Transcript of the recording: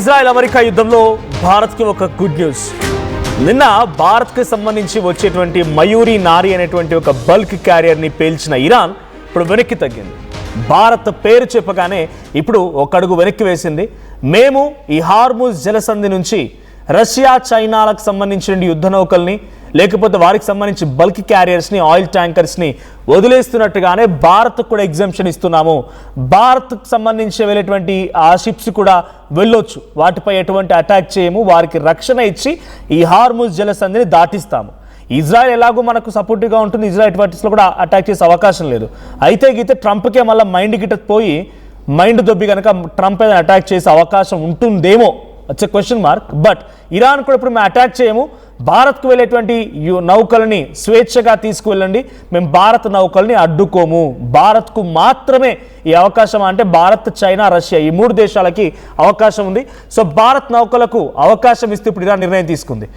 Israel America యుద్ధంలో భారత్కి ఒక గుడ్ న్యూస్. నిన్న భారత్కి సంబంధించి వచ్చేటువంటి మయూరి నారి అనేటువంటి ఒక బల్క్ క్యారియర్ని పేల్చిన ఇరాన్ ఇప్పుడు వెనక్కి తగ్గింది. భారత్ పేరు చెప్పగానే ఇప్పుడు ఒక అడుగు వెనక్కి వేసింది. మేము ఈ హార్ముజ్ జలసంధి నుంచి రష్యా చైనాలకు సంబంధించిన యుద్ధ నౌకల్ని లేకపోతే వారికి సంబంధించి బల్క్ క్యారియర్స్ని ఆయిల్ ట్యాంకర్స్ని వదిలేస్తున్నట్టుగానే భారత్కు కూడా ఎగ్జంప్షన్ ఇస్తున్నాము. భారత్కు సంబంధించి వెళ్ళేటువంటి ఆ షిప్స్ కూడా వెళ్ళొచ్చు, వాటిపై ఎటువంటి అటాక్ చేయము, వారికి రక్షణ ఇచ్చి ఈ హార్ముజ్ జలసంధిని దాటిస్తాము. ఇజ్రాయెల్ ఎలాగో మనకు సపోర్టివ్గా ఉంటుంది, ఇజ్రాయెల్ వాటిస్లో కూడా అటాక్ చేసే అవకాశం లేదు. అయితే గీతే ట్రంప్కే మళ్ళీ మైండ్ దొబ్బి కనుక ట్రంప్ ఏదైనా అటాక్ చేసే అవకాశం ఉంటుందేమో, వచ్చే క్వశ్చన్ మార్క్. బట్ ఇరాన్ కూడా ఇప్పుడు మేము అటాక్ చేయము, భారత్కు వెళ్ళేటువంటి నౌకలని స్వేచ్ఛగా తీసుకువెళ్ళండి, మేము భారత్ నౌకల్ని అడ్డుకోము, భారత్కు మాత్రమే ఈ అవకాశం, అంటే భారత్ చైనా రష్యా ఈ 3 దేశాలకి అవకాశం ఉంది. సో భారత్ నౌకలకు అవకాశం ఇస్తే ఇప్పుడు ఇరాన్ నిర్ణయం తీసుకుంది.